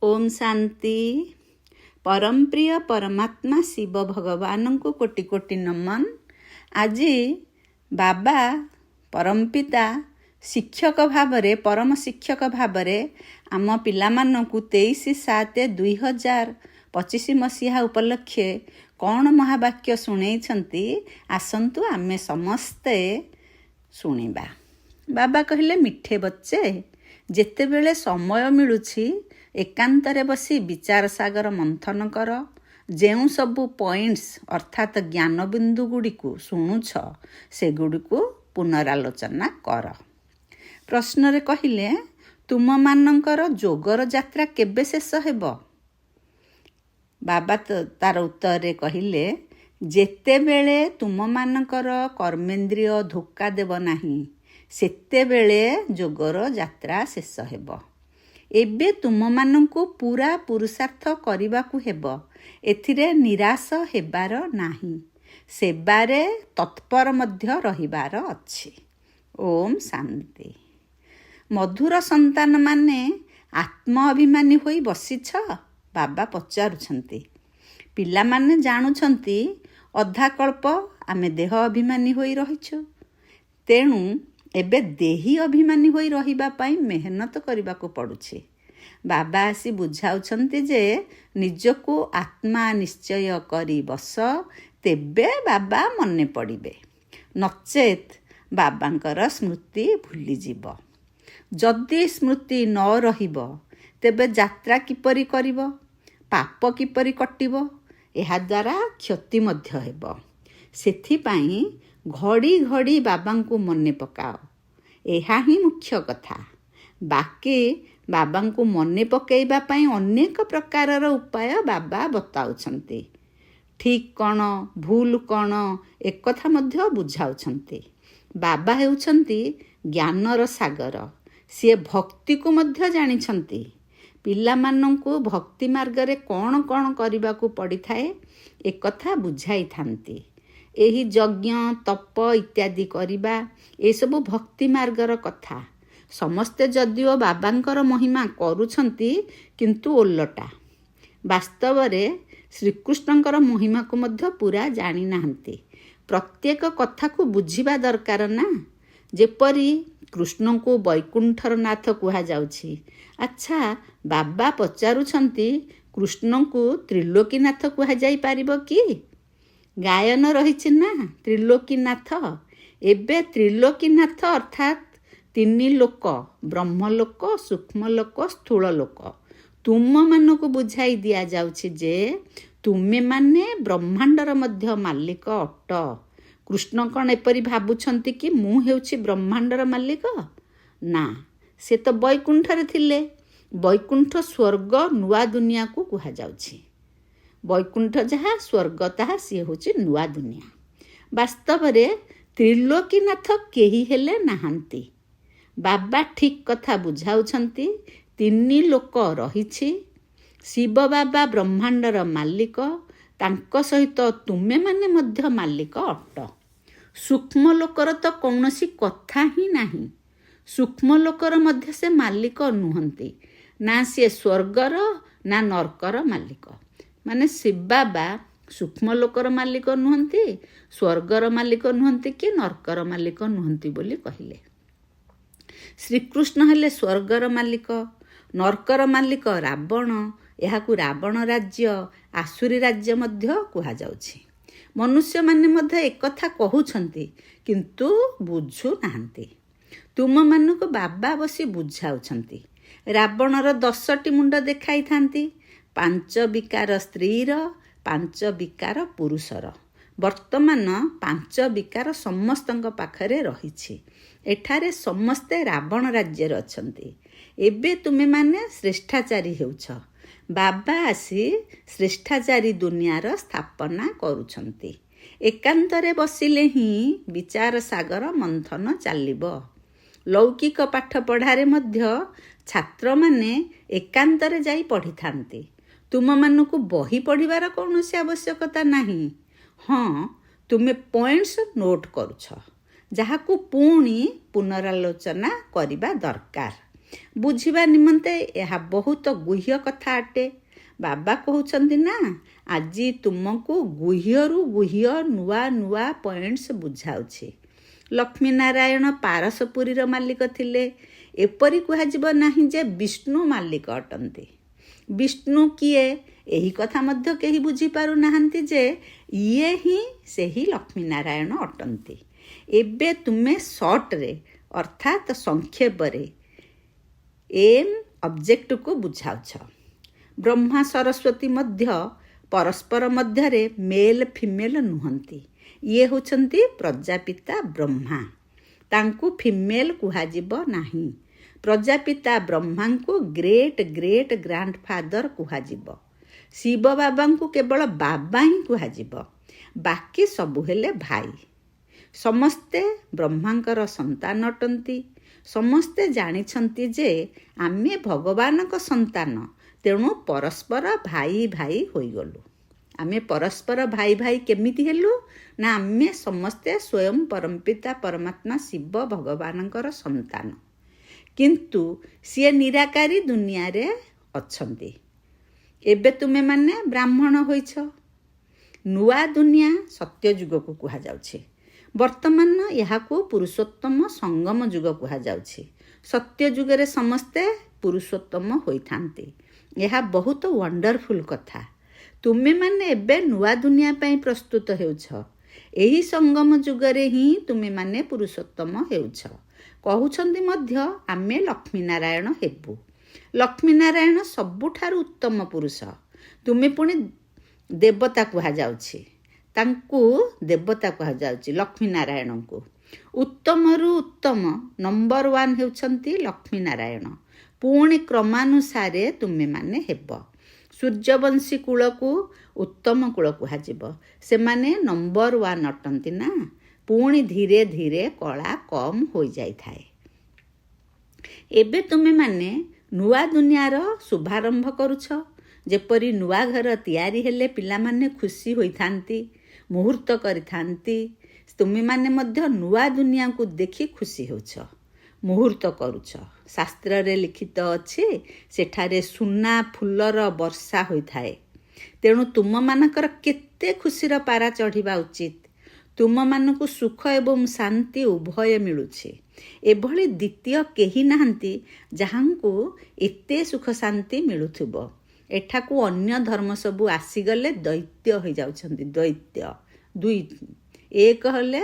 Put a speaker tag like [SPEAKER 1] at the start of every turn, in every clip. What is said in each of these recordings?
[SPEAKER 1] ओम शांति। परम प्रिय परमात्मा शिव भगवान को कोटि कोटि नमन। आज बाबा परमपिता शिक्षक भावरे परम शिक्षक भावरे आम पिलामानंकु 23/7/2025 मसीहा उपलक्षे कौन महावाक्य शुणेइछंती आसंतु आमे समस्ते शुणिबा। बाबा कहले, मिठे बच्चे जेतेबेले समय मिलुछि एकांतरे बसी विचार सागर मंथन कर। जेउ सबु पॉइंट्स अर्थात ज्ञान बिंदु गुड़िकु शुणुछ सेगुड़िकु पुनरालोचना कर। प्रश्न रे कहिले, तुम मानकर जोगर यात्रा केबे शेष हेब? बाबा तार उत्तर रे कहिले, जेतेबेले तुम मानकर कर्मेंद्रिय धोखा देव नाही सेतेबेले जोगर यात्रा शेष हेब। एबे तुम मानंकु पूरा पुरुषार्थ करिबाकु हेब, एथिरे निराश हेबार नाही, सेबारे तत्पर मध्य रहिबार अछि। ओम शांति। मधुर संतान माने आत्म अभिमानी होई बसिछ? बाबा पचारुछंती। पिला माने जानुछंती अधा कल्प आमे देह अभिमानी होई रहिछु, तेणु एबे देही अभिमानी होई रहिबा पाई मेहनत करिबाकु पड़ुछि। बाबा आसी बुझाउछंती जे निजको आत्मा निश्चय करी बस, तेबे बाबा मने पड़िबे, नचेत बाबांकर स्मृति भूली जीव। जदि स्मृति न रहिब तेबे यात्रा किपरि करिब, पाप किपरि कटिब, एहा द्वारा क्षति मध्य हेब। सेथिपाई घड़ी घड़ी बाबांकु मने पकाओ, एहा ही मुख्य कथा। बाकी बाबांकु मने पकेइबा पाई अनेक प्रकारर उपाय बाबा बताउछंती। ठीक कौन भूल कौन एक कथा मध्य बुझाउछंती। बाबा हेउछंती ज्ञानर सागर, सिए भक्ति को मध्य जानिछंती। पिलामानंकु भक्ति मार्गरे कौन कौन करिबाकु पड़िथाए एक कथा बुझाई थांती। एही यज्ञ तप इत्यादि करिबा ए सबु भक्ति मार्गर कथा। समस्ते जदिओ बाबांकर महिमा करुछंती, किंतु ओलटा वास्तव रे श्रीकृष्णंकर महिमा को मध्य पूरा जानी नाहंती। प्रत्येक कथा को बुझिबा दरकार ना। जेपरी कृष्ण को वैकुंठर नाथ कुहा जाउछि। अच्छा, बाबा पचारुछंती कृष्ण को त्रिलोकीनाथ कुहा जाई पारिबो कि? गायन रहिछि ना त्रिलोकीनाथ। एबे त्रिलोकीनाथ अर्थात तीनी लोक, ब्रह्मलोक, सूक्ष्मलोक, स्थूललोक तुम मानकु बुझाई दिया जाउछि जे तुमे माने ब्रह्मांडर मध्य मालिक अट। कृष्ण कौन एपरि भाबुछंती कि मु हेउछि ब्रह्मांडर मालिक? ना, से तो वैकुंठरे थिले। वैकुंठ स्वर्ग नुआ दुनिया को कुहा जाउछि। वैकुंठ जहा स्वर्ग ताहा सी होछि नुआ दुनिया। वास्तव रे त्रिलोकीनाथ केही हेले नाहांती। बाबा ठीक कथा बुझाउछंती। तीनी लोक रहिछि। शिव बाबा ब्रह्मांडर मालिक, तांको सहित तुमे माने मध्य मालिक अट। सूक्ष्म लोकर तो कौनसी कथा ही नाही। सूक्ष्म लोकर मध्य से मालिक नुहंती, ना सी स्वर्गर ना नरकर मालिक। माने शिव बाबा सूक्ष्म लोकर मालिक नुहंती, स्वर्गर मालिक नुहंती कि नरकर मालिक नुहंती बोली कहिले। श्रीकृष्ण हेले स्वर्गर मालिक। नरकर मालिक रावण। एहाकु रावण राज्य, आसुरी राज्य मध्य कुहा जाउछि। मनुष्य माने मध्य एक कथा कहउछंती, किंतु बुझु नाहंती। तुम मानकु बाबा बसी बुझाउछंती। रावणर 10टी मुंड देखाई थांती। 5 विकार स्त्रीर, 5 विकार पुरुषर। वर्तमान 5 विकार समस्तଙ୍କ पाखरे रहिछि। एठारे समस्ते रावण राज्य अछंती। एबे तुमे माने श्रेष्ठाचारी हेउछ। बाबा आसी श्रेष्ठाचारी दुनियार स्थापना करुछंती। एकांतरे बसिले ही विचार सागर मंथन चालिब। लौकिक पाठ पढ़ारे मध्य छात्र माने एकांतरे जाई पढ़ी थांती। तुम मानकु बही पढ़िबार कौनसी आवश्यकता नाही। हाँ, तुमे पॉइंट्स नोट करुछ, जहाकु पुणी पुनरालोचना करिबा दरकार। ବୁଝିବା ନିମନ୍ତେ ଏହା ବହୁତ ଗୁହ୍ୟ କଥା ଅଟେ। ବାବା କହୁଛନ୍ତି ନା, ଆଜି ତୁମକୁ ଗୁହ୍ୟରୁ ଗୁହ୍ୟ ନୂଆ ନୂଆ ପଏଣ୍ଟସ୍ ବୁଝାଉଛି। ଲକ୍ଷ୍ମୀନାରାୟଣ ପାରସପୁରୀର ମାଲିକ ଥିଲେ। ଏପରି କୁହାଯିବ ନାହିଁ ଯେ ବିଷ୍ଣୁ ମାଲିକ ଅଟନ୍ତି। ବିଷ୍ଣୁ କିଏ ଏହି କଥା ମଧ୍ୟ କେହି ବୁଝିପାରୁନାହାନ୍ତି ଯେ ଇଏ ହିଁ ସେହି ଲକ୍ଷ୍ମୀନାରାୟଣ ଅଟନ୍ତି। ଏବେ ତୁମେ ସର୍ଟରେ ଅର୍ଥାତ୍ ସଂକ୍ଷେପରେ ଅବଜେକ୍ଟକୁ ବୁଝାଉଛ। ବ୍ରହ୍ମା ସରସ୍ୱତୀ ମଧ୍ୟ ପରସ୍ପର ମଧ୍ୟରେ ମେଲ୍ ଫିମେଲ୍ ନୁହନ୍ତି। ଇଏ ହେଉଛନ୍ତି ପ୍ରଜାପିତା ବ୍ରହ୍ମା, ତାଙ୍କୁ ଫିମେଲ୍ କୁହାଯିବ ନାହିଁ। ପ୍ରଜାପିତା ବ୍ରହ୍ମାଙ୍କୁ ଗ୍ରେଟ୍ ଗ୍ରେଟ୍ ଗ୍ରାଣ୍ଡଫାଦର କୁହାଯିବ। ଶିବ ବାବାଙ୍କୁ କେବଳ ବାବା ହିଁ କୁହାଯିବ, ବାକି ସବୁ ହେଲେ ଭାଇ। ସମସ୍ତେ ବ୍ରହ୍ମାଙ୍କର ସନ୍ତାନ ଅଟନ୍ତି। ସମସ୍ତେ ଜାଣିଛନ୍ତି ଯେ ଆମେ ଭଗବାନଙ୍କ ସନ୍ତାନ, ତେଣୁ ପରସ୍ପର ଭାଇ ଭାଇ ହୋଇଗଲୁ। ଆମେ ପରସ୍ପର ଭାଇ ଭାଇ କେମିତି ହେଲୁ ନା, ଆମେ ସମସ୍ତେ ସ୍ୱୟଂ ପରମପିତା ପରମାତ୍ମା ଶିବ ଭଗବାନଙ୍କର ସନ୍ତାନ, କିନ୍ତୁ ସିଏ ନିରାକାରୀ ଦୁନିଆରେ ଅଛନ୍ତି। ଏବେ ତୁମେମାନେ ବ୍ରାହ୍ମଣ ହୋଇଛ। ନୂଆ ଦୁନିଆ ସତ୍ୟଯୁଗକୁ କୁହାଯାଉଛି। ବର୍ତ୍ତମାନ ଏହାକୁ ପୁରୁଷୋତ୍ତମ ସଙ୍ଗମ ଯୁଗ କୁହାଯାଉଛି। ସତ୍ୟଯୁଗରେ ସମସ୍ତେ ପୁରୁଷୋତ୍ତମ ହୋଇଥାନ୍ତି। ଏହା ବହୁତ ୱଣ୍ଡରଫୁଲ୍ କଥା। ତୁମେମାନେ ଏବେ ନୂଆ ଦୁନିଆ ପାଇଁ ପ୍ରସ୍ତୁତ ହେଉଛ। ଏହି ସଙ୍ଗମ ଯୁଗରେ ହିଁ ତୁମେମାନେ ପୁରୁଷୋତ୍ତମ ହେଉଛ। କହୁଛନ୍ତି ମଧ୍ୟ ଆମେ ଲକ୍ଷ୍ମୀନାରାୟଣ ହେବୁ। ଲକ୍ଷ୍ମୀନାରାୟଣ ସବୁଠାରୁ ଉତ୍ତମ ପୁରୁଷ। ତୁମେ ପୁଣି ଦେବତା କୁହାଯାଉଛି, ତାଙ୍କୁ ଦେବତା କୁହାଯାଉଛି ଲକ୍ଷ୍ମୀନାରାୟଣଙ୍କୁ। ଉତ୍ତମରୁ ଉତ୍ତମ ନମ୍ବର 1 ହେଉଛନ୍ତି ଲକ୍ଷ୍ମୀନାରାୟଣ। ପୁଣି କ୍ରମାନୁସାରେ ତୁମେମାନେ ହେବ। ସୂର୍ଯ୍ୟବଂଶୀ କୂଳକୁ ଉତ୍ତମ କୂଳ କୁହାଯିବ। ସେମାନେ ନମ୍ବର 1 ଅଟନ୍ତି ନା। ପୁଣି ଧୀରେ ଧୀରେ କଳା କମ୍ ହୋଇଯାଇଥାଏ। ଏବେ ତୁମେମାନେ ନୂଆ ଦୁନିଆର ଶୁଭାରମ୍ଭ କରୁଛ। ଯେପରି ନୂଆ ଘର ତିଆରି ହେଲେ ପିଲାମାନେ ଖୁସି ହୋଇଥାନ୍ତି, ମୁହୂର୍ତ୍ତ କରିଥାନ୍ତି, ତୁମେମାନେ ମଧ୍ୟ ନୂଆ ଦୁନିଆକୁ ଦେଖି ଖୁସି ହେଉଛ, ମୁହୂର୍ତ୍ତ କରୁଛ। ଶାସ୍ତ୍ରରେ ଲିଖିତ ଅଛି, ସେଠାରେ ସୁନା ଫୁଲର ବର୍ଷା ହୋଇଥାଏ। ତେଣୁ ତୁମମାନଙ୍କର କେତେ ଖୁସିର ପାରା ଚଢ଼ିବା ଉଚିତ। ତୁମମାନଙ୍କୁ ସୁଖ ଏବଂ ଶାନ୍ତି ଉଭୟ ମିଳୁଛି। ଏଭଳି ଦ୍ୱିତୀୟ କେହି ନାହାନ୍ତି ଯାହାଙ୍କୁ ଏତେ ସୁଖ ଶାନ୍ତି ମିଳୁଥିବ। ଏଠାକୁ ଅନ୍ୟ ଧର୍ମ ସବୁ ଆସିଗଲେ ଦୈତ୍ୟ ହୋଇଯାଉଛନ୍ତି। ଦୈତ୍ୟ ଏକ ହେଲେ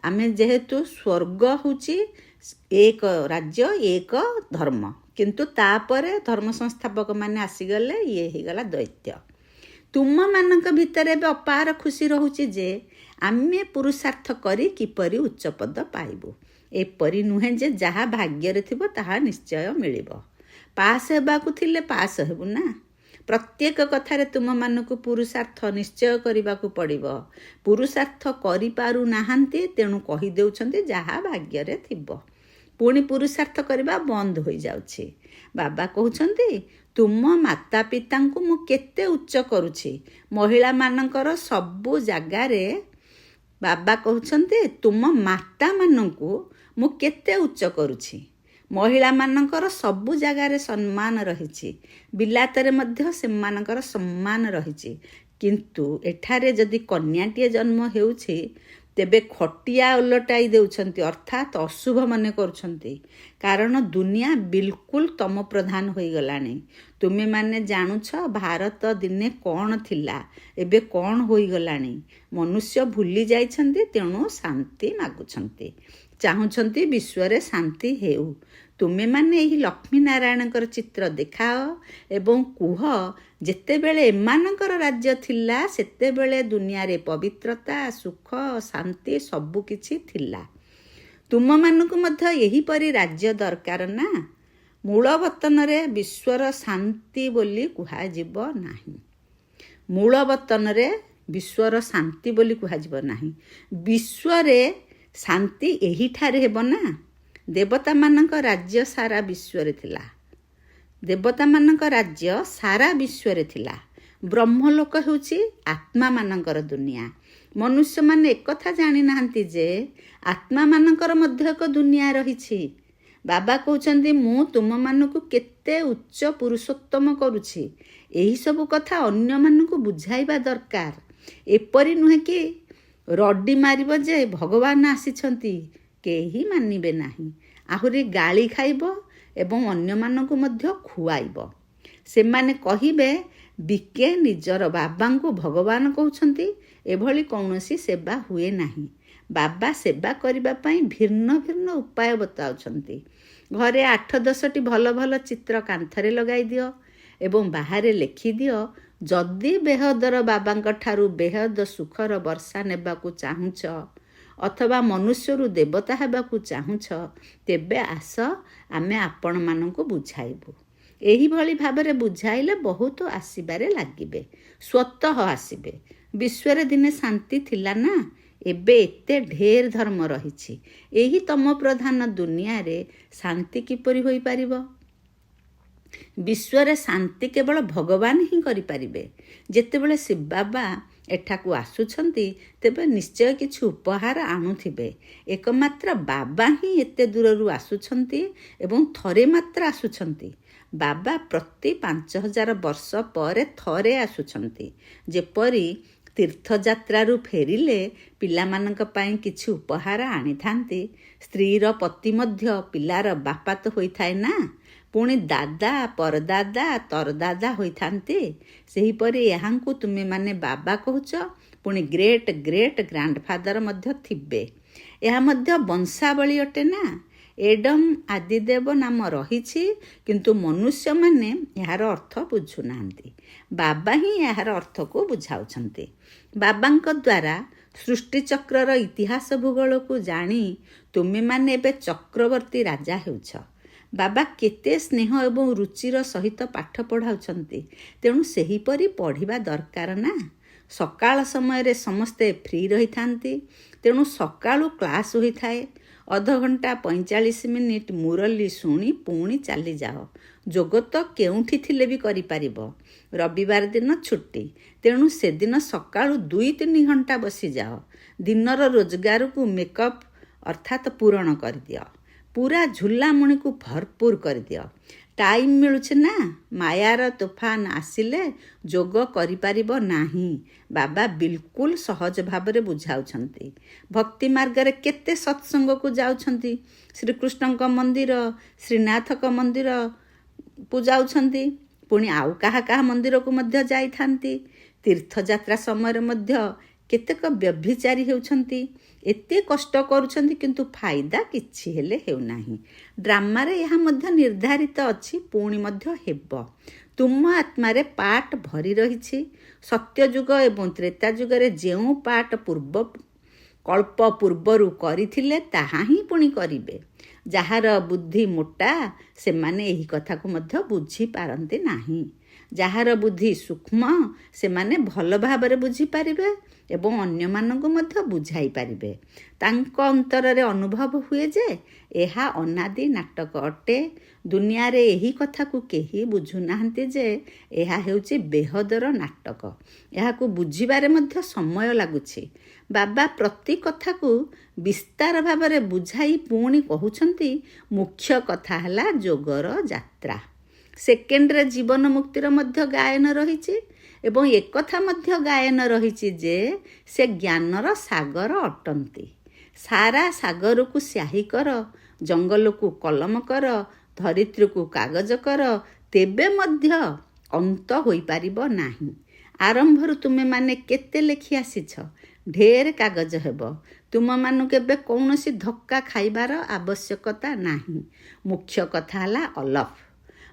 [SPEAKER 1] ଆମେ, ଯେହେତୁ ସ୍ୱର୍ଗ ହେଉଛି ଏକ ରାଜ୍ୟ ଏକ ଧର୍ମ, କିନ୍ତୁ ତାପରେ ଧର୍ମ ସଂସ୍ଥାପକ ମାନେ ଆସିଗଲେ ଇଏ ହେଇଗଲା ଦୈତ୍ୟ। ତୁମମାନଙ୍କ ଭିତରେ ଏବେ ଅପାର ଖୁସି ରହୁଛି ଯେ ଆମେ ପୁରୁଷାର୍ଥ କରି କିପରି ଉଚ୍ଚପଦ ପାଇବୁ। ଏପରି ନୁହେଁ ଯେ ଯାହା ଭାଗ୍ୟରେ ଥିବ ତାହା ନିଶ୍ଚୟ ମିଳିବ। ପାସ୍ ହେବାକୁ ଥିଲେ ପାସ୍ ହେବୁ ନା। ପ୍ରତ୍ୟେକ କଥାରେ ତୁମମାନଙ୍କୁ ପୁରୁଷାର୍ଥ ନିଶ୍ଚୟ କରିବାକୁ ପଡ଼ିବ। ପୁରୁଷାର୍ଥ କରିପାରୁନାହାନ୍ତି, ତେଣୁ କହିଦେଉଛନ୍ତି ଯାହା ଭାଗ୍ୟରେ ଥିବ। ପୁଣି ପୁରୁଷାର୍ଥ କରିବା ବନ୍ଦ ହୋଇଯାଉଛି। ବାବା କହୁଛନ୍ତି, ତୁମ ମାତା ପିତାଙ୍କୁ ମୁଁ କେତେ ଉଚ୍ଚ କରୁଛି। ମହିଳାମାନଙ୍କର ସବୁ ଜାଗାରେ ବାବା କହୁଛନ୍ତି, ତୁମ ମାତାମାନଙ୍କୁ ମୁଁ କେତେ ଉଚ୍ଚ କରୁଛି। ମହିଳାମାନଙ୍କର ସବୁ ଜାଗାରେ ସମ୍ମାନ ରହିଛି। ବିଲାତରେ ମଧ୍ୟ ସେମାନଙ୍କର ସମ୍ମାନ ରହିଛି। କିନ୍ତୁ ଏଠାରେ ଯଦି କନ୍ୟାଟିଏ ଜନ୍ମ ହେଉଛି, ତେବେ ଖଟିଆ ଓଲଟାଇ ଦେଉଛନ୍ତି, ଅର୍ଥାତ୍ ଅଶୁଭ ମନେ କରୁଛନ୍ତି। କାରଣ ଦୁନିଆ ବିଲକୁଲ ତମ ପ୍ରଧାନ ହୋଇଗଲାଣି। ତୁମେମାନେ ଜାଣୁଛ ଭାରତ ଦିନେ କ'ଣ ଥିଲା, ଏବେ କ'ଣ ହୋଇଗଲାଣି। ମନୁଷ୍ୟ ଭୁଲି ଯାଇଛନ୍ତି, ତେଣୁ ଶାନ୍ତି ମାଗୁଛନ୍ତି, ଚାହୁଁଛନ୍ତି ବିଶ୍ୱରେ ଶାନ୍ତି ହେଉ। ତୁମେମାନେ ଏହି ଲକ୍ଷ୍ମୀନାରାୟଣଙ୍କର ଚିତ୍ର ଦେଖାଅ ଏବଂ କୁହ, ଯେତେବେଳେ ଏମାନଙ୍କର ରାଜ୍ୟ ଥିଲା ସେତେବେଳେ ଦୁନିଆରେ ପବିତ୍ରତା, ସୁଖ, ଶାନ୍ତି ସବୁକିଛି ଥିଲା। ତୁମମାନଙ୍କୁ ମଧ୍ୟ ଏହିପରି ରାଜ୍ୟ ଦରକାର ନା। ମୂଳବତନରେ ବିଶ୍ୱର ଶାନ୍ତି ବୋଲି କୁହାଯିବ ନାହିଁ। ମୂଳବତନରେ ବିଶ୍ୱର ଶାନ୍ତି ବୋଲି କୁହାଯିବ ନାହିଁ। ବିଶ୍ୱରେ ଶାନ୍ତି ଏହିଠାରେ ହେବ ନା। ଦେବତାମାନଙ୍କ ରାଜ୍ୟ ସାରା ବିଶ୍ୱରେ ଥିଲା। ଦେବତାମାନଙ୍କ ରାଜ୍ୟ ସାରା ବିଶ୍ୱରେ ଥିଲା। ବ୍ରହ୍ମଲୋକ ହେଉଛି ଆତ୍ମାମାନଙ୍କର ଦୁନିଆ। ମନୁଷ୍ୟମାନେ ଏକଥା ଜାଣିନାହାନ୍ତି ଯେ ଆତ୍ମାମାନଙ୍କର ମଧ୍ୟ ଏକ ଦୁନିଆ ରହିଛି। ବାବା କହୁଛନ୍ତି ମୁଁ ତୁମମାନଙ୍କୁ କେତେ ଉଚ୍ଚ ପୁରୁଷୋତ୍ତମ କରୁଛି। ଏହିସବୁ କଥା ଅନ୍ୟମାନଙ୍କୁ ବୁଝାଇବା ଦରକାର। ଏପରି ନୁହେଁ କି ରଡ଼ି ମାରିବ ଯେ ଭଗବାନ ଆସିଛନ୍ତି, କେହି ମାନିବେ ନାହିଁ। ଆହୁରି ଗାଳି ଖାଇବ ଏବଂ ଅନ୍ୟମାନଙ୍କୁ ମଧ୍ୟ ଖୁଆଇବ। ସେମାନେ କହିବେ ବିକେ ନିଜର ବାବାଙ୍କୁ ଭଗବାନ କହୁଛନ୍ତି। ଏଭଳି କୌଣସି ସେବା ହୁଏ ନାହିଁ। ବାବା ସେବା କରିବା ପାଇଁ ଭିନ୍ନ ଭିନ୍ନ ଉପାୟ ବତାଉଛନ୍ତି। ଘରେ 8-10ଟି ଭଲ ଭଲ ଚିତ୍ର କାନ୍ଥରେ ଲଗାଇ ଦିଅ ଏବଂ ବାହାରେ ଲେଖିଦିଅ, ଯଦି ବେହଦର ବାବାଙ୍କ ଠାରୁ ବେହଦ ସୁଖର ବର୍ଷା ନେବାକୁ ଚାହୁଁଛ ଅଥବା ମନୁଷ୍ୟରୁ ଦେବତା ହେବାକୁ ଚାହୁଁଛ, ତେବେ ଆସ ଆମେ ଆପଣମାନଙ୍କୁ ବୁଝାଇବୁ। ଏହିଭଳି ଭାବରେ ବୁଝାଇଲେ ବହୁତ ଆସିବାରେ ଲାଗିବେ, ସ୍ୱତଃ ଆସିବେ। ବିଶ୍ୱରେ ଦିନେ ଶାନ୍ତି ଥିଲା ନା, ଏବେ ଏତେ ଢେର ଧର୍ମ ରହିଛି। ଏହି ତମ ପ୍ରଧାନ ଦୁନିଆରେ ଶାନ୍ତି କିପରି ହୋଇପାରିବ? ବିଶ୍ୱରେ ଶାନ୍ତି କେବଳ ଭଗବାନ ହିଁ କରିପାରିବେ। ଯେତେବେଳେ ଶିବ ବାବା ଏଠାକୁ ଆସୁଛନ୍ତି, ତେବେ ନିଶ୍ଚୟ କିଛି ଉପହାର ଆଣୁଥିବେ। ଏକମାତ୍ର ବାବା ହିଁ ଏତେ ଦୂରରୁ ଆସୁଛନ୍ତି ଏବଂ ଥରେ ମାତ୍ର ଆସୁଛନ୍ତି। ବାବା ପ୍ରତି 5000 ବର୍ଷ ପରେ ଥରେ ଆସୁଛନ୍ତି। ଯେପରି ତୀର୍ଥଯାତ୍ରାରୁ ଫେରିଲେ ପିଲାମାନଙ୍କ ପାଇଁ କିଛି ଉପହାର ଆଣିଥାନ୍ତି, ସ୍ତ୍ରୀର ପତି ମଧ୍ୟ ପିଲାର ବାପା ତ ହୋଇଥାଏ ନା, ପୁଣି ଦାଦା, ପରଦାଦା, ତରଦାଦା ହୋଇଥାନ୍ତି। ସେହିପରି ଏହାଙ୍କୁ ତୁମେମାନେ ବାବା କହୁଛ, ପୁଣି ଗ୍ରେଟ୍ ଗ୍ରେଟ୍ ଗ୍ରାଣ୍ଡଫାଦର ମଧ୍ୟ ଥିବେ। ଏହା ମଧ୍ୟ ବଂଶାବଳୀ ଅଟେ ନା। ଏଡମ୍ ଆଦିଦେବ ନାମ ରହିଛି, କିନ୍ତୁ ମନୁଷ୍ୟମାନେ ଏହାର ଅର୍ଥ ବୁଝୁନାହାନ୍ତି। ବାବା ହିଁ ଏହାର ଅର୍ଥକୁ ବୁଝାଉଛନ୍ତି। ବାବାଙ୍କ ଦ୍ୱାରା ସୃଷ୍ଟିଚକ୍ରର ଇତିହାସ ଭୂଗୋଳକୁ ଜାଣି ତୁମେମାନେ ଏବେ ଚକ୍ରବର୍ତ୍ତୀ ରାଜା ହେଉଛ। ବାବା କେତେ ସ୍ନେହ ଏବଂ ରୁଚିର ସହିତ ପାଠ ପଢ଼ାଉଛନ୍ତି, ତେଣୁ ସେହିପରି ପଢ଼ିବା ଦରକାର ନା। ସକାଳ ସମୟରେ ସମସ୍ତେ ଫ୍ରି ରହିଥାନ୍ତି, ତେଣୁ ସକାଳୁ କ୍ଲାସ୍ ହୋଇଥାଏ। ଅଧଘଣ୍ଟା 45 ମିନିଟ୍ ମୁରଲି ଶୁଣି ପୁଣି ଚାଲିଯାଅ। ଯୋଗ ତ କେଉଁଠି ଥିଲେ ବି କରିପାରିବ। ରବିବାର ଦିନ ଛୁଟି, ତେଣୁ ସେଦିନ ସକାଳୁ 2-3 ଘଣ୍ଟା ବସିଯାଅ। ଦିନର ରୋଜଗାରକୁ ମେକଅପ୍ ଅର୍ଥାତ୍ ପୂରଣ କରିଦିଅ। ପୁରା ଝୁଲାମୁଣିକୁ ଭରପୁର କରିଦିଅ। ଟାଇମ୍ ମିଳୁଛି ନା। ମାୟାର ତୋଫାନ ଆସିଲେ ଯୋଗ କରିପାରିବ ନାହିଁ। ବାବା ବିଲକୁଲ ସହଜ ଭାବରେ ବୁଝାଉଛନ୍ତି। ଭକ୍ତି ମାର୍ଗରେ କେତେ ସତ୍ସଙ୍ଗକୁ ଯାଉଛନ୍ତି। ଶ୍ରୀକୃଷ୍ଣଙ୍କ ମନ୍ଦିର, ଶ୍ରୀନାଥଙ୍କ ମନ୍ଦିରକୁ ଯାଉଛନ୍ତି, ପୁଣି ଆଉ କାହା କାହା ମନ୍ଦିରକୁ ମଧ୍ୟ ଯାଇଥାନ୍ତି। ତୀର୍ଥଯାତ୍ରା ସମୟରେ ମଧ୍ୟ କେତେକ ବ୍ୟଭିଚାରୀ ହେଉଛନ୍ତି। ଏତେ କଷ୍ଟ କରୁଛନ୍ତି, କିନ୍ତୁ ଫାଇଦା କିଛି ହେଲେ ହେଉନାହିଁ। ଡ୍ରାମାରେ ଏହା ମଧ୍ୟ ନିର୍ଦ୍ଧାରିତ ଅଛି, ପୁଣି ମଧ୍ୟ ହେବ। ତୁମ ଆତ୍ମାରେ ପାର୍ଟ ଭରି ରହିଛି। ସତ୍ୟଯୁଗ ଏବଂ ତ୍ରେତା ଯୁଗରେ ଯେଉଁ ପାର୍ଟ କଳ୍ପ ପୂର୍ବରୁ କରିଥିଲେ, ତାହା ହିଁ ପୁଣି କରିବେ। ଯାହାର ବୁଦ୍ଧି ମୋଟା, ସେମାନେ ଏହି କଥାକୁ ମଧ୍ୟ ବୁଝିପାରନ୍ତି ନାହିଁ। ଯାହାର ବୁଦ୍ଧି ସୂକ୍ଷ୍ମ, ସେମାନେ ଭଲ ଭାବରେ ବୁଝିପାରିବେ ଏବଂ ଅନ୍ୟମାନଙ୍କୁ ମଧ୍ୟ ବୁଝାଇ ପାରିବେ। ତାଙ୍କ ଅନ୍ତରରେ ଅନୁଭବ ହୁଏ ଯେ ଏହା ଅନାଦି ନାଟକ ଅଟେ। ଦୁନିଆରେ ଏହି କଥାକୁ କେହି ବୁଝୁନାହାନ୍ତି ଯେ ଏହା ହେଉଛି ବେହଦର ନାଟକ। ଏହାକୁ ବୁଝିବାରେ ମଧ୍ୟ ସମୟ ଲାଗୁଛି। ବାବା ପ୍ରତି କଥାକୁ ବିସ୍ତାର ଭାବରେ ବୁଝାଇ ପୁଣି କହୁଛନ୍ତି, ମୁଖ୍ୟ କଥା ହେଲା ଯୋଗର ଯାତ୍ରା। ସେକେଣ୍ଡରେ ଜୀବନ ମୁକ୍ତିର ମଧ୍ୟ ଗାୟନ ରହିଛି ଏବଂ ଏକଥା ମଧ୍ୟ ଗାୟନ ରହିଛି ଯେ ସେ ଜ୍ଞାନର ସାଗର ଅଟନ୍ତି। ସାରା ସାଗରକୁ ସ୍ୟାହି କର, ଜଙ୍ଗଲକୁ କଲମ କର, ଧରିତ୍ରୀକୁ କାଗଜ କର, ତେବେ ମଧ୍ୟ ଅନ୍ତ ହୋଇପାରିବ ନାହିଁ। ଆରମ୍ଭରୁ ତୁମେମାନେ କେତେ ଲେଖି ଆସିଛ, ଢେର କାଗଜ ହେବ। ତୁମମାନଙ୍କୁ ଏବେ କୌଣସି ଧକ୍କା ଖାଇବାର ଆବଶ୍ୟକତା ନାହିଁ। ମୁଖ୍ୟ କଥା ହେଲା ଅଲଫ।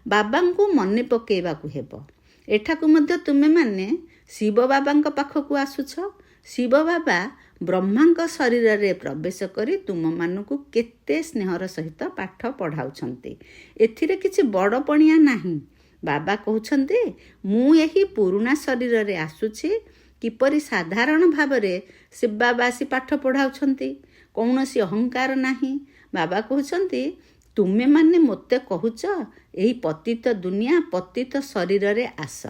[SPEAKER 1] ବାବାଙ୍କୁ ମନେ ପକାଇବାକୁ ହେବ। ଏଠାକୁ ମଧ୍ୟ ତୁମେମାନେ ଶିବ ବାବାଙ୍କ ପାଖକୁ ଆସୁଛ। ଶିବ ବାବା ବ୍ରହ୍ମାଙ୍କ ଶରୀରରେ ପ୍ରବେଶ କରି ତୁମମାନଙ୍କୁ କେତେ ସ୍ନେହର ସହିତ ପାଠ ପଢ଼ାଉଛନ୍ତି। ଏଥିରେ କିଛି ବଡ଼ ପଣିଆ ନାହିଁ। ବାବା କହୁଛନ୍ତି, ମୁଁ ଏହି ପୁରୁଣା ଶରୀରରେ ଆସୁଛି। କିପରି ସାଧାରଣ ଭାବରେ ଶିବ ବାବା ଆସି ପାଠ ପଢ଼ାଉଛନ୍ତି, କୌଣସି ଅହଙ୍କାର ନାହିଁ। ବାବା କହୁଛନ୍ତି, ତୁମେମାନେ ମୋତେ କହୁଛ ଏହି ପତିତ ଦୁନିଆ ପତିତ ଶରୀରରେ ଆସ,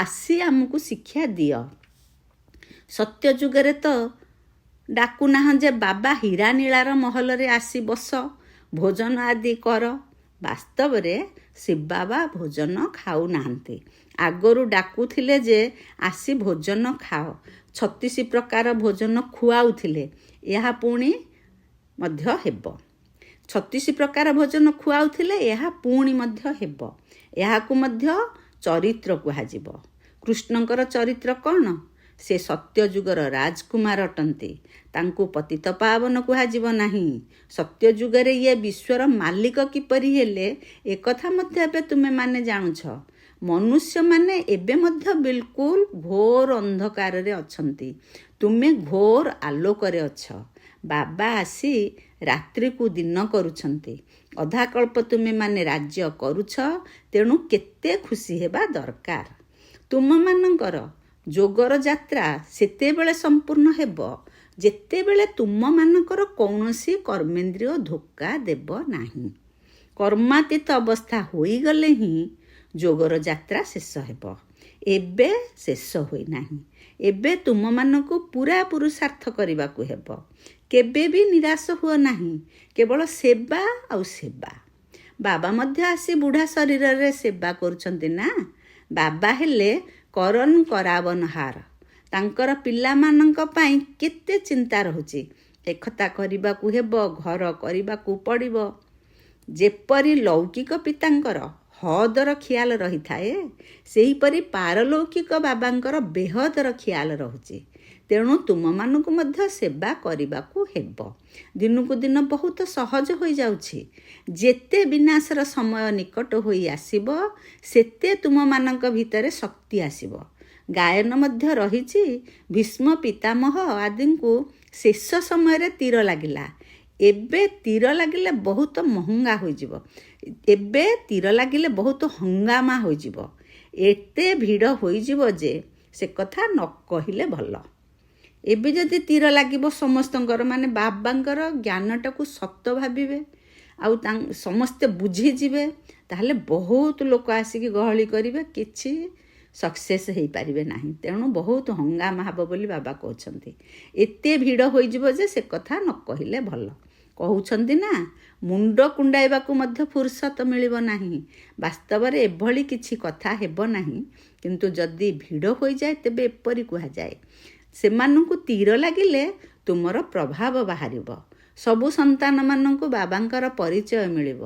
[SPEAKER 1] ଆସି ଆମକୁ ଶିକ୍ଷା ଦିଅ। ସତ୍ୟ ଯୁଗରେ ତ ଡାକୁନାହଁ ଯେ ବାବା ହୀରା ନୀଳାର ମହଲରେ ଆସି ବସ, ଭୋଜନ ଆଦି କର। ବାସ୍ତବରେ ଶିବ ବାବା ଭୋଜନ ଖାଉନାହାନ୍ତି। ଆଗରୁ ଡାକୁଥିଲେ ଯେ ଆସି ଭୋଜନ ଖାଅ, 36 ପ୍ରକାର ଭୋଜନ ଖୁଆଉଥିଲେ। ଏହା ପୁଣି ମଧ୍ୟ ହେବ। 36 ପ୍ରକାର ଭୋଜନ ଖୁଆଉଥିଲେ, ଏହା ପୁଣି ମଧ୍ୟ ହେବ। ଏହାକୁ ମଧ୍ୟ ଚରିତ୍ର କୁହାଯିବ। କୃଷ୍ଣଙ୍କର ଚରିତ୍ର କ'ଣ? ସେ ସତ୍ୟଯୁଗର ରାଜକୁମାର ଅଟନ୍ତି। ତାଙ୍କୁ ପତିତ ପାବନ କୁହାଯିବ ନାହିଁ। ସତ୍ୟଯୁଗରେ ଇଏ ବିଶ୍ୱର ମାଲିକ କିପରି ହେଲେ, ଏକଥା ମଧ୍ୟ ଏବେ ତୁମେମାନେ ଜାଣୁଛ। ମନୁଷ୍ୟମାନେ ଏବେ ମଧ୍ୟ ବିଲକୁଲ ଘୋର ଅନ୍ଧକାରରେ ଅଛନ୍ତି। ତୁମେ ଘୋର ଆଲୋକରେ ଅଛ। ବାବା ଆସି ରାତ୍ରିକୁ ଦିନ କରୁଛନ୍ତି। ଅଧାକଳ୍ପ ତୁମେମାନେ ରାଜ୍ୟ କରୁଛ, ତେଣୁ କେତେ ଖୁସି ହେବା ଦରକାର। ତୁମମାନଙ୍କର ଯୋଗର ଯାତ୍ରା ସେତେବେଳେ ସମ୍ପୂର୍ଣ୍ଣ ହେବ ଯେତେବେଳେ ତୁମମାନଙ୍କର କୌଣସି କର୍ମେନ୍ଦ୍ରିୟ ଧୋକା ଦେବ ନାହିଁ। କର୍ମାତୀତ ଅବସ୍ଥା ହୋଇଗଲେ ହିଁ ଯୋଗର ଯାତ୍ରା ଶେଷ ହେବ। ଏବେ ଶେଷ ହୋଇନାହିଁ। ଏବେ ତୁମମାନଙ୍କୁ ପୁରା ପୁରୁଷାର୍ଥ କରିବାକୁ ହେବ। କେବେ ବି ନିରାଶ ହୁଅ ନାହିଁ। କେବଳ ସେବା ଆଉ ସେବା। ବାବା ମଧ୍ୟ ଆସି ବୁଢ଼ା ଶରୀରରେ ସେବା କରୁଛନ୍ତି ନା। ବାବା ହେଲେ କରନ୍ କରାବନହାର। ତାଙ୍କର ପିଲାମାନଙ୍କ ପାଇଁ କେତେ ଚିନ୍ତା ରହୁଛି। ଏକଥା କରିବାକୁ ହେବ, ଘର କରିବାକୁ ପଡ଼ିବ। ଯେପରି ଲୌକିକ ପିତାଙ୍କର ହଦର ଖିଆଲ ରହିଥାଏ, ସେହିପରି ପାରଲୌକିକ ବାବାଙ୍କର ବେହଦର ଖିଆଲ ରହୁଛି। ତେଣୁ ତୁମମାନଙ୍କୁ ମଧ୍ୟ ସେବା କରିବାକୁ ହେବ। ଦିନକୁ ଦିନ ବହୁତ ସହଜ ହୋଇଯାଉଛି। ଯେତେ ବିନାଶର ସମୟ ନିକଟ ହୋଇ ଆସିବ, ସେତେ ତୁମମାନଙ୍କ ଭିତରେ ଶକ୍ତି ଆସିବ। ଗାୟନ ମଧ୍ୟ ରହିଛି, ଭୀଷ୍ମ ପିତାମହ ଆଦିଙ୍କୁ ଶେଷ ସମୟରେ ତୀର ଲାଗିଲା। ଏବେ ତୀର ଲାଗିଲେ ବହୁତ ମହଙ୍ଗା ହୋଇଯିବ। ଏବେ ତୀର ଲାଗିଲେ ବହୁତ ହଙ୍ଗାମା ହୋଇଯିବ। ଏତେ ଭିଡ଼ ହୋଇଯିବ ଯେ ସେ କଥା ନ କହିଲେ ଭଲ। ଏବେ ଯଦି ତୀର ଲାଗିବ ସମସ୍ତଙ୍କର, ମାନେ ବାବାଙ୍କର ଜ୍ଞାନଟାକୁ ସତ ଭାବିବେ ଆଉ ସମସ୍ତେ ବୁଝିଯିବେ, ତାହେଲେ ବହୁତ ଲୋକ ଆସିକି ଗହଳି କରିବେ, କିଛି ସକ୍ସେସ୍ ହେଇପାରିବେ ନାହିଁ। ତେଣୁ ବହୁତ ହଙ୍ଗାମା ହେବ ବୋଲି ବାବା କହୁଛନ୍ତି। ଏତେ ଭିଡ଼ ହୋଇଯିବ ଯେ ସେ କଥା ନ କହିଲେ ଭଲ। କହୁଛନ୍ତି ନା, ମୁଣ୍ଡ କୁଣ୍ଡାଇବାକୁ ମଧ୍ୟ ଫୁର୍ସତ ମିଳିବ ନାହିଁ। ବାସ୍ତବରେ ଏଭଳି କିଛି କଥା ହେବ ନାହିଁ, କିନ୍ତୁ ଯଦି ଭିଡ଼ ହୋଇଯାଏ ତେବେ ଏପରି କୁହାଯାଏ, ସେମାନଙ୍କୁ ତୀର ଲାଗିଲେ ତୁମର ପ୍ରଭାବ ବାହାରିବ। ସବୁ ସନ୍ତାନମାନଙ୍କୁ ବାବାଙ୍କର ପରିଚୟ ମିଳିବ।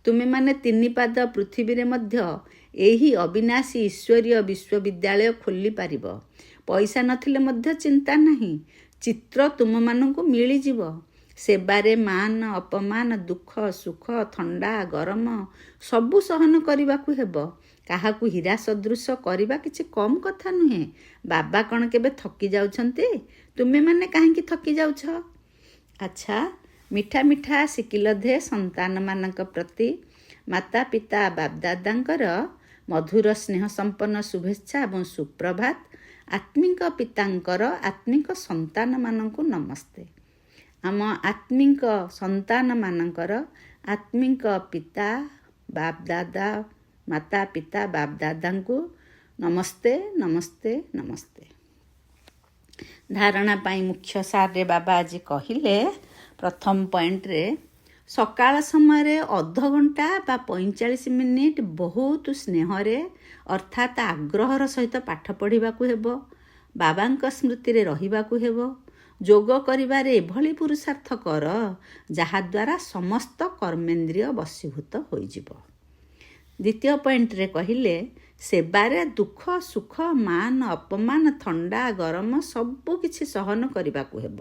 [SPEAKER 1] ତୁମେମାନେ 3 ପାଦ ପୃଥିବୀରେ ମଧ୍ୟ ଏହି ଅବିନାଶୀ ଈଶ୍ୱରୀୟ ବିଶ୍ୱବିଦ୍ୟାଳୟ ଖୋଲିପାରିବ। ପଇସା ନଥିଲେ ମଧ୍ୟ ଚିନ୍ତା ନାହିଁ, ଚିତ୍ର ତୁମମାନଙ୍କୁ ମିଳିଯିବ। ସେବାରେ ମାନ ଅପମାନ, ଦୁଃଖ ସୁଖ, ଥଣ୍ଡା ଗରମ ସବୁ ସହନ କରିବାକୁ ହେବ। କାହାକୁ ହୀରା ସଦୃଶ କରିବା କିଛି କମ୍ କଥା ନୁହେଁ। ବାବା କ'ଣ କେବେ ଥକି ଯାଉଛନ୍ତି? ତୁମେମାନେ କାହିଁକି ଥକି ଯାଉଛ? ଆଚ୍ଛା, ମିଠା ମିଠା ଶିକିଲଧେ ସନ୍ତାନମାନଙ୍କ ପ୍ରତି ମାତା ପିତା ବାପଦାଦାଙ୍କର ମଧୁର ସ୍ନେହ ସମ୍ପନ୍ନ ଶୁଭେଚ୍ଛା ଏବଂ ସୁପ୍ରଭାତ। ଆତ୍ମିକ ପିତାଙ୍କର ଆତ୍ମିକ ସନ୍ତାନମାନଙ୍କୁ ନମସ୍ତେ। ଆମ ଆତ୍ମିକ ସନ୍ତାନମାନଙ୍କର ଆତ୍ମିକ ପିତା ବାପଦାଦା, ମାତା ପିତା ବାପଦାଦାଙ୍କୁ ନମସ୍ତେ ନମସ୍ତେ ନମସ୍ତେ। ଧାରଣା ପାଇଁ ମୁଖ୍ୟ ସାରରେ ବାବା ଆଜି କହିଲେ, ପ୍ରଥମ ପଏଣ୍ଟରେ ସକାଳ ସମୟରେ ଅଧଘଣ୍ଟା ବା 45 ମିନିଟ୍ ବହୁତ ସ୍ନେହରେ ଅର୍ଥାତ୍ ଆଗ୍ରହର ସହିତ ପାଠ ପଢ଼ିବାକୁ ହେବ। ବାବାଙ୍କ ସ୍ମୃତିରେ ରହିବାକୁ ହେବ। ଯୋଗ କରିବାରେ ଏଭଳି ପୁରୁଷାର୍ଥ କର ଯାହାଦ୍ୱାରା ସମସ୍ତ କର୍ମେନ୍ଦ୍ରିୟ ବଶୀଭୂତ ହୋଇଯିବ। ଦ୍ୱିତୀୟ ପଏଣ୍ଟରେ କହିଲେ, ସେବାରେ ଦୁଃଖ ସୁଖ, ମାନ ଅପମାନ, ଥଣ୍ଡା ଗରମ ସବୁ କିଛି ସହନ କରିବାକୁ ହେବ।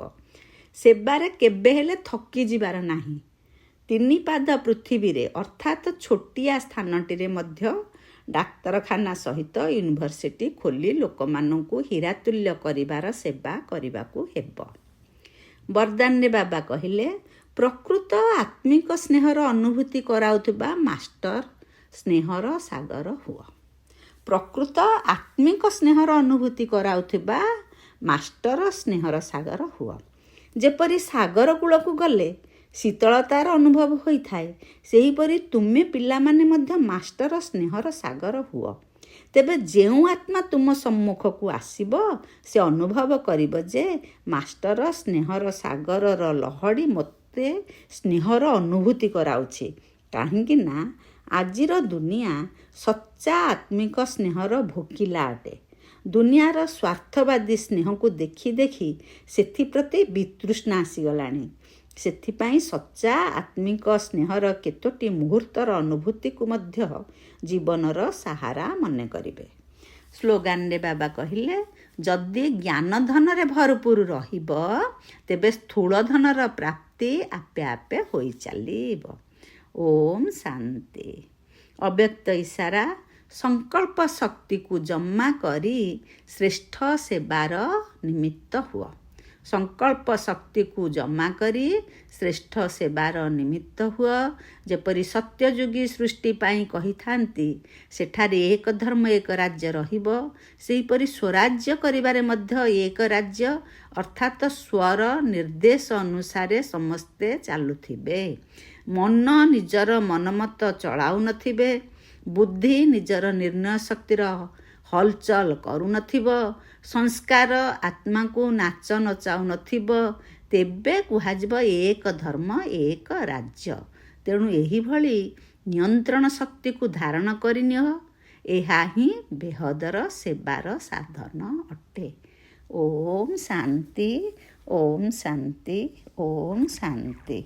[SPEAKER 1] ସେବାରେ କେବେ ହେଲେ ଥକି ଯିବାର ନାହିଁ। 3 ପାଦ ପୃଥିବୀରେ ଅର୍ଥାତ୍ ଛୋଟିଆ ସ୍ଥାନଟିରେ ମଧ୍ୟ ଡାକ୍ତରଖାନା ସହିତ ୟୁନିଭର୍ସିଟି ଖୋଲି ଲୋକମାନଙ୍କୁ ହୀରାତୁଲ୍ୟ କରିବାର ସେବା କରିବାକୁ ହେବ। ବରଦାନରେ ବାବା କହିଲେ, ପ୍ରକୃତ ଆତ୍ମିକ ସ୍ନେହର ଅନୁଭୂତି କରାଉଥିବା ମାଷ୍ଟର ସ୍ନେହର ସାଗର ହୁଅ। ପ୍ରକୃତ ଆତ୍ମିକ ସ୍ନେହର ଅନୁଭୂତି କରାଉଥିବା ମାଷ୍ଟର ସ୍ନେହର ସାଗର ହୁଅ। ଯେପରି ସାଗର କୂଳକୁ ଗଲେ ଶୀତଳତାର ଅନୁଭବ ହୋଇଥାଏ, ସେହିପରି ତୁମେ ପିଲାମାନେ ମଧ୍ୟ ମାଷ୍ଟର ସ୍ନେହର ସାଗର ହୁଅ। ତେବେ ଯେଉଁ ଆତ୍ମା ତୁମ ସମ୍ମୁଖକୁ ଆସିବ, ସେ ଅନୁଭବ କରିବ ଯେ ମାଷ୍ଟର ସ୍ନେହର ସାଗରର ଲହଡ଼ି ମୋତେ ସମସ୍ତେ ସ୍ନେହର ଅନୁଭୂତି କରାଉଛି। କାହିଁକି ନା ଆଜିର ଦୁନିଆ ସଚ୍ଚା ଆତ୍ମିକ ସ୍ନେହର ଭୋକିଲା ଅଟେ। ଦୁନିଆର ସ୍ୱାର୍ଥବାଦୀ ସ୍ନେହକୁ ଦେଖି ଦେଖି ସେଥିପ୍ରତି ବିତୃଷ୍ଣା ଆସିଗଲାଣି। ସେଥିପାଇଁ ସଚ୍ଚା ଆତ୍ମିକ ସ୍ନେହର କେତୋଟି ମୁହୂର୍ତ୍ତର ଅନୁଭୂତିକୁ ମଧ୍ୟ ଜୀବନର ସାହାରା ମନେ କରିବେ। ସ୍ଲୋଗାନରେ ବାବା କହିଲେ, ଯଦି ଜ୍ଞାନ ଧନରେ ଭରପୁର ରହିବ ତେବେ ସ୍ଥୂଳ ଧନର ପ୍ରାପ୍ତି ଆପେ ଆପେ ହୋଇ ଚାଲିବ। ଓମ୍ ଶାନ୍ତି। ଅବ୍ୟକ୍ତ ଇଶାରା, ସଂକଳ୍ପ ଶକ୍ତିକୁ ଜମା କରି ଶ୍ରେଷ୍ଠ ସେବାର ନିମିତ୍ତ ହୁଅ। ସଂକଳ୍ପ ଶକ୍ତିକୁ ଜମା କରି ଶ୍ରେଷ୍ଠ ସେବାର ନିମିତ୍ତ ହୁଅ। ଯେପରି ସତ୍ୟଯୋଗୀ ସୃଷ୍ଟି ପାଇଁ କହିଥାନ୍ତି, ସେଠାରେ ଏକ ଧର୍ମ ଏକ ରାଜ୍ୟ ରହିବ, ସେହିପରି ସ୍ୱରାଜ୍ୟ କରିବାରେ ମଧ୍ୟ ଏକ ରାଜ୍ୟ ଅର୍ଥାତ୍ ସ୍ୱର ନିର୍ଦ୍ଦେଶ ଅନୁସାରେ ସମସ୍ତେ ଚାଲୁଥିବେ। ମନ ନିଜର ମନମତ ଚଳାଉନଥିବେ, ବୁଦ୍ଧି ନିଜର ନିର୍ଣ୍ଣୟ ଶକ୍ତିର ହଲଚଲ କରୁନଥିବ, ସଂସ୍କାର ଆତ୍ମାକୁ ନାଚ ନଚାଉନଥିବ, ତେବେ କୁହାଯିବ ଏକ ଧର୍ମ ଏକ ରାଜ୍ୟ। ତେଣୁ ଏହିଭଳି ନିୟନ୍ତ୍ରଣ ଶକ୍ତିକୁ ଧାରଣ କରିନିଅ। ଏହା ହିଁ ବେହଦର ସେବାର ସାଧନ ଅଟେ। ଓମ୍ ଶାନ୍ତି, ଓମ୍ ଶାନ୍ତି, ଓମ୍ ଶାନ୍ତି।